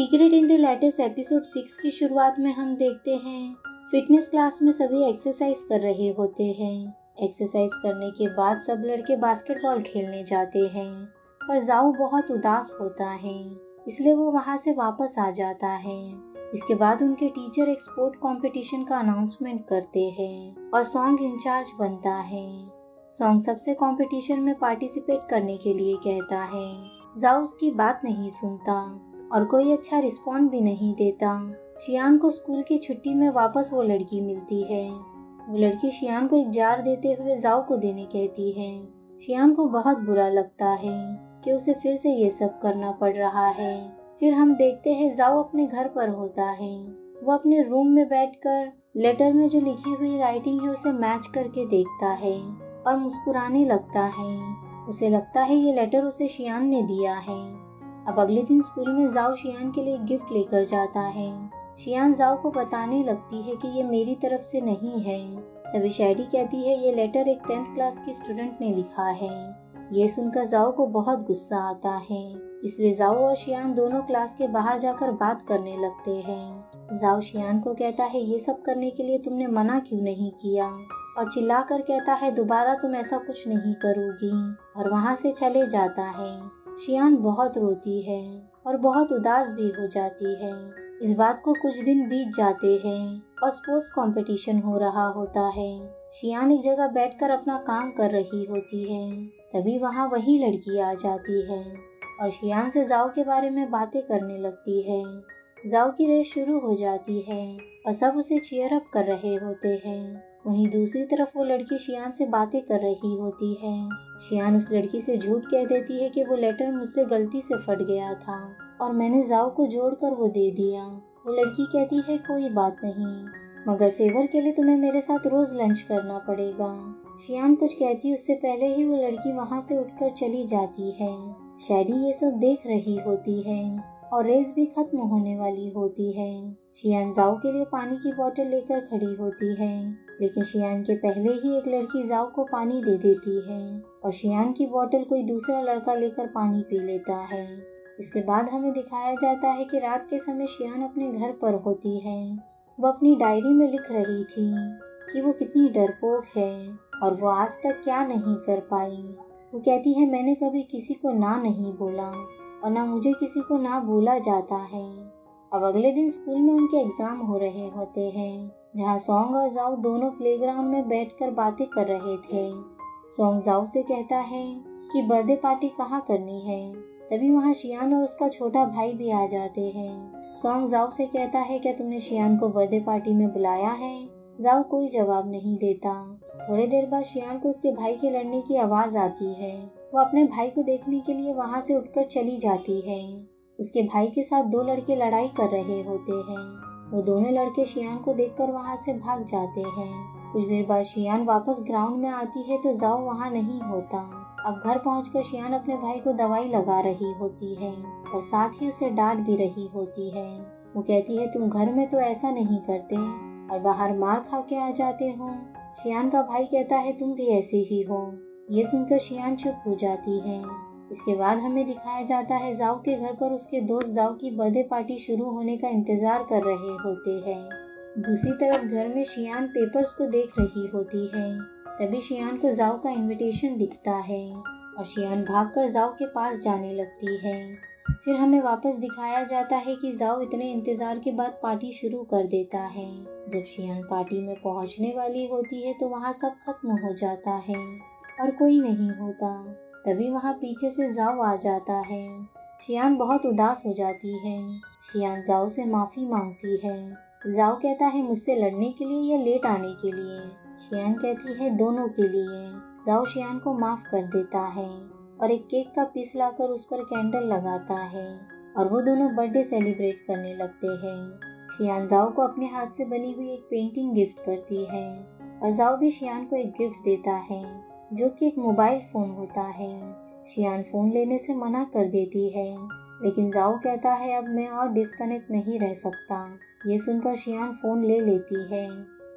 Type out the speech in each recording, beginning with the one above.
Secret in the latest episode 6 की शुरुआत में हम देखते हैं फिटनेस क्लास में सभी एक्सरसाइज कर रहे होते हैं। एक्सरसाइज करने के बाद सब लड़के बास्केटबॉल खेलने जाते हैं, पर जाओ बहुत उदास होता है, इसलिए वो वहाँ से वापस आ जाता है। इसके बाद उनके टीचर एक स्पोर्ट कंपटीशन का अनाउंसमेंट करते हैं और सॉन्ग इंचार्ज बनता है। सॉन्ग सबसे कंपटीशन में पार्टिसिपेट करने के लिए कहता है। जाओ उसकी बात नहीं सुनता और कोई अच्छा रिस्पॉन्ड भी नहीं देता। शियान को स्कूल की छुट्टी में वापस वो लड़की मिलती है। वो लड़की शियान को एक जार देते हुए जाओ को देने कहती है। शियान को बहुत बुरा लगता है कि उसे फिर से ये सब करना पड़ रहा है। फिर हम देखते हैं जाओ अपने घर पर होता है। वो अपने रूम में बैठकर लेटर में जो लिखी हुई राइटिंग है उसे मैच करके देखता है और मुस्कुराने लगता है। उसे लगता है ये लेटर उसे शियान ने दिया है। अब अगले दिन स्कूल में जाओ शियान के लिए गिफ्ट लेकर जाता है। शियान जाओ को बताने लगती है कि ये मेरी तरफ से नहीं है। तभी शैडी कहती है ये लेटर एक 10th क्लास की स्टूडेंट ने लिखा है। ये सुनकर जाओ को बहुत गुस्सा आता है, इसलिए जाओ और शियान दोनों क्लास के बाहर जाकर बात करने लगते हैं। जाओ शियान को कहता है ये सब करने के लिए तुमने मना क्यों नहीं किया, और चिल्लाकर कहता है दोबारा तुम ऐसा कुछ नहीं करोगी, और वहाँ से चले जाता है। शियान बहुत रोती है और बहुत उदास भी हो जाती है। इस बात को कुछ दिन बीत जाते हैं और स्पोर्ट्स कंपटीशन हो रहा होता है। शियान एक जगह बैठकर अपना काम कर रही होती है। तभी वहाँ वही लड़की आ जाती है और शियान से जाओ के बारे में बातें करने लगती है। जाओ की रेस शुरू हो जाती है और सब उसे चीयर अप कर रहे होते हैं। वहीं दूसरी तरफ वो लड़की शियान से बातें कर रही होती है। शियान उस लड़की से झूठ कह देती है कि वो लेटर मुझसे गलती से फट गया था और मैंने जाओ को जोड़कर वो दे दिया। वो लड़की कहती है कोई बात नहीं, मगर फेवर के लिए तुम्हें मेरे साथ रोज लंच करना पड़ेगा। शियान कुछ कहती उससे पहले ही वो लड़की वहाँ से उठकर चली जाती है। शैडी ये सब देख रही होती है और रेस भी खत्म होने वाली होती है। शियान जाओ के लिए पानी की बोतल लेकर खड़ी होती है, लेकिन शियान के पहले ही एक लड़की जाओ को पानी दे देती है और शियान की बोतल कोई दूसरा लड़का लेकर पानी पी लेता है। इसके बाद हमें दिखाया जाता है कि रात के समय शियान अपने घर पर होती है। वो अपनी डायरी में लिख रही थी कि वो कितनी डरपोक है और वो आज तक क्या नहीं कर पाई। वो कहती है मैंने कभी किसी को ना नहीं बोला और ना मुझे किसी को ना बोला जाता है। अब अगले दिन स्कूल में उनके एग्जाम हो रहे होते हैं, जहाँ सॉन्ग और जाओ दोनों प्लेग्राउंड में बैठकर बातें कर रहे थे। सॉन्ग जाओ से कहता है कि बर्थडे पार्टी कहाँ करनी है। तभी वहाँ शियान और उसका छोटा भाई भी आ जाते हैं। सॉन्ग जाओ से कहता है क्या तुमने शियान को बर्थडे पार्टी में बुलाया है। जाओ कोई जवाब नहीं देता। थोड़ी देर बाद शियान को उसके भाई के लड़ने की आवाज़ आती है। वो अपने भाई को देखने के लिए वहाँ से उठकर चली जाती है। उसके भाई के साथ दो लड़के लड़ाई कर रहे होते हैं। वो दोनों लड़के शियान को देखकर वहाँ से भाग जाते हैं। कुछ देर बाद शियान वापस ग्राउंड में आती है तो जाओ वहाँ नहीं होता। अब घर पहुंचकर शियान अपने भाई को दवाई लगा रही होती है और साथ ही उसे डांट भी रही होती है। वो कहती है तुम घर में तो ऐसा नहीं करते और बाहर मार खा के आ जाते हो। शियान का भाई कहता है तुम भी ऐसे ही हो। ये सुनकर शियान चुप हो जाती है। इसके बाद हमें दिखाया जाता है जाओ के घर पर उसके दोस्त जाओ की बर्थडे पार्टी शुरू होने का इंतजार कर रहे होते हैं। दूसरी तरफ घर में शियान पेपर्स को देख रही होती है। तभी शियान को जाओ का इनविटेशन दिखता है और शियान भागकर जाओ के पास जाने लगती है। फिर हमें वापस दिखाया जाता है कि जाओ इतने इंतजार के बाद पार्टी शुरू कर देता है। जब शियान पार्टी में पहुंचने वाली होती है तो वहाँ सब खत्म हो जाता है और कोई नहीं होता। तभी वहाँ पीछे से जाओ आ जाता है। शियान बहुत उदास हो जाती है। शियान जाओ से माफ़ी मांगती है। जाओ कहता है मुझसे लड़ने के लिए या लेट आने के लिए। शियान कहती है दोनों के लिए। जाओ शियान को माफ़ कर देता है और एक केक का पीस लाकर उस पर कैंडल लगाता है और वो दोनों बर्थडे सेलिब्रेट करने लगते हैं। शियान जाओ को अपने हाथ से बनी हुई एक पेंटिंग गिफ्ट करती है और जाओ भी शियान को एक गिफ्ट देता है जो कि एक मोबाइल फ़ोन होता है। शियान फ़ोन लेने से मना कर देती है, लेकिन जाओ कहता है अब मैं और डिस्कनेक्ट नहीं रह सकता। ये सुनकर शियान फ़ोन ले लेती है।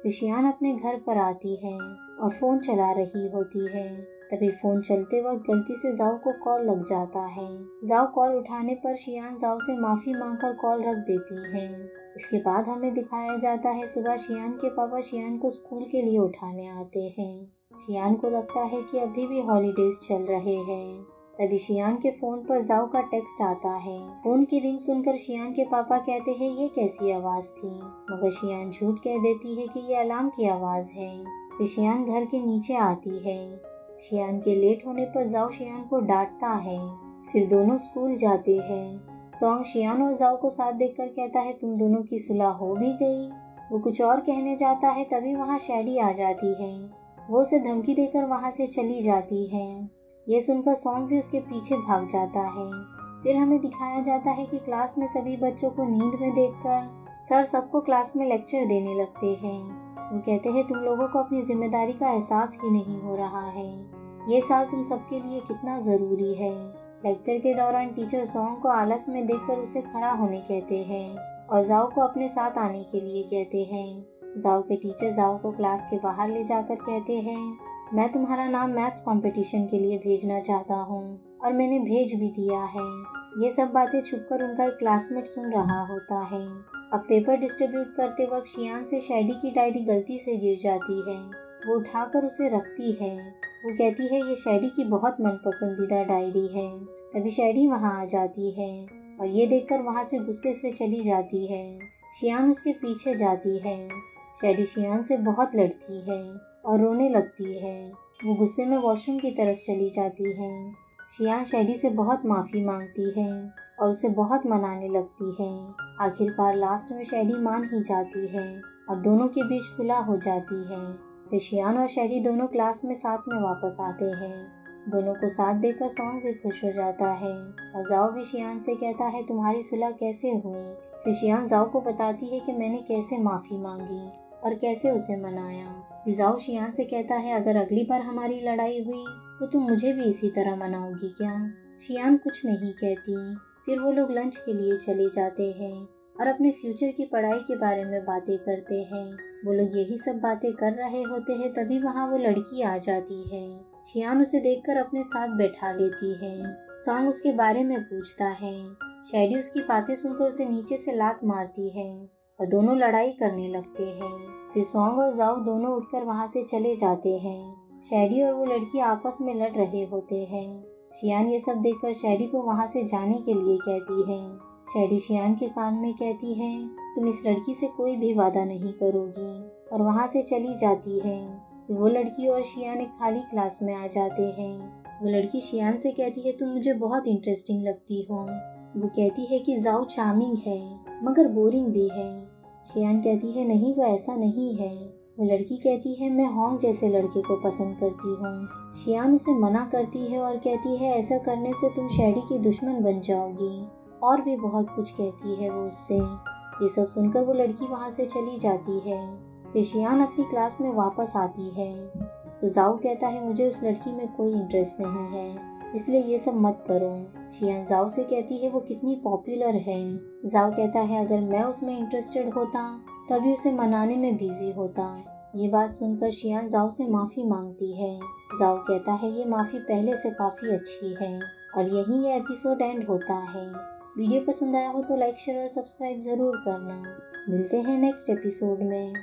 फिर शियान अपने घर पर आती है और फ़ोन चला रही होती है। तभी फोन चलते वक्त गलती से जाओ को कॉल लग जाता है। जाओ कॉल उठाने पर शियान जाओ से माफी मांगकर कॉल रख देती है। इसके बाद हमें दिखाया जाता है सुबह शियान के पापा शियान को स्कूल के लिए उठाने आते हैं। शियान को लगता है कि अभी भी हॉलीडेज चल रहे हैं। तभी शियान के फोन पर जाओ का टेक्स्ट आता है। फोन की रिंग सुनकर शियान के पापा कहते हैं ये कैसी आवाज थी, मगर शियान झूठ कह देती है कि ये अलार्म की आवाज है। फिर शियान घर के नीचे आती है। शियान के लेट होने पर जाओ शियान को डांटता है। फिर दोनों स्कूल जाते हैं। सॉन्ग शियान और जाओ को साथ देखकर कहता है तुम दोनों की सुलह हो भी गई। वो कुछ और कहने जाता है तभी वहाँ शैडी आ जाती है। वो उसे धमकी देकर वहाँ से चली जाती है। ये सुनकर सॉन्ग भी उसके पीछे भाग जाता है। फिर हमें दिखाया जाता है कि क्लास में सभी बच्चों को नींद में देखकर सर सबको क्लास में लेक्चर देने लगते हैं। वो कहते हैं तुम लोगों को अपनी जिम्मेदारी का एहसास ही नहीं हो रहा है। ये साल तुम सबके लिए कितना ज़रूरी है। लेक्चर के दौरान टीचर सॉन्ग को आलस में देखकर उसे खड़ा होने कहते हैं और जाओ को अपने साथ आने के लिए कहते हैं। जाओ के टीचर जाओ को क्लास के बाहर ले जाकर कहते हैं मैं तुम्हारा नाम मैथ्स कंपटीशन के लिए भेजना चाहता हूँ और मैंने भेज भी दिया है। ये सब बातें छुपकर उनका एक क्लासमेट सुन रहा होता है। अब पेपर डिस्ट्रीब्यूट करते वक्त शियान से शैडी की डायरी गलती से गिर जाती है। वो उठाकर उसे रखती है। वो कहती है ये शैडी की बहुत मनपसंदीदा डायरी है। तभी शैडी वहाँ आ जाती है और ये देखकर वहाँ से गुस्से से चली जाती है। शियान उसके पीछे जाती है। शैडी शियान से बहुत लड़ती है और रोने लगती है। वो गुस्से में वॉशरूम की तरफ चली जाती है। शियान शैडी से बहुत माफ़ी मांगती है और उसे बहुत मनाने लगती है। आखिरकार लास्ट में शैडी मान ही जाती है और दोनों के बीच सुलह हो जाती है। फिर शियान और शैडी दोनों क्लास में साथ में वापस आते हैं। दोनों को साथ देखकर सॉन्ग भी खुश हो जाता है और जाओ भी शियान से कहता है तुम्हारी सुलह कैसे हुई। फिर शियान जाओ को बताती है कि मैंने कैसे माफ़ी मांगी और कैसे उसे मनाया। फिर जाओ शियान से कहता है अगर अगली बार हमारी लड़ाई हुई तो तुम मुझे भी इसी तरह मनाओगी क्या। शियान कुछ नहीं कहती। फिर वो लोग लंच के लिए चले जाते हैं और अपने फ्यूचर की पढ़ाई के बारे में बातें करते हैं। वो लोग यही सब बातें कर रहे होते हैं तभी वहाँ वो लड़की आ जाती है। शियान उसे देखकर अपने साथ बैठा लेती है। सॉन्ग उसके बारे में पूछता है। शैडी उसकी बातें सुनकर उसे नीचे से लात मारती है और दोनों लड़ाई करने लगते हैं। फिर सॉन्ग और जाओ दोनों उठकर वहाँ से चले जाते हैं। शैडी और वो लड़की आपस में लड़ रहे होते हैं। शियान ये सब देखकर शैडी को वहाँ से जाने के लिए कहती है। शैडी शियान के कान में कहती है तुम इस लड़की से कोई भी वादा नहीं करोगी और वहाँ से चली जाती है। वो लड़की और शियान एक खाली क्लास में आ जाते हैं। वो लड़की शियान से कहती है तुम मुझे बहुत इंटरेस्टिंग लगती हो। वो कहती है कि जाओ चार्मिंग है मगर बोरिंग भी है। शियान कहती है नहीं वो ऐसा नहीं है। वो लड़की कहती है मैं होंग जैसे लड़के को पसंद करती हूँ। शियान उसे मना करती है और कहती है ऐसा करने से तुम शैडी की दुश्मन बन जाओगी और भी बहुत कुछ कहती है वो उससे। ये सब सुनकर वो लड़की वहाँ से चली जाती है। फिर शियान अपनी क्लास में वापस आती है तो जाओ कहता है मुझे उस लड़की में कोई इंटरेस्ट नहीं है इसलिए ये सब मत करो। शियान जाओ से कहती है वो कितनी पॉपुलर है। जाओ कहता है अगर मैं उसमें इंटरेस्टेड होता तो अभी उसे मनाने में बिजी होता। ये बात सुनकर शियान जाओ से माफ़ी मांगती है। जाओ कहता है ये माफ़ी पहले से काफ़ी अच्छी है और यहीं ये एपिसोड एंड होता है। वीडियो पसंद आया हो तो लाइक शेयर और सब्सक्राइब ज़रूर करना। मिलते हैं नेक्स्ट एपिसोड में।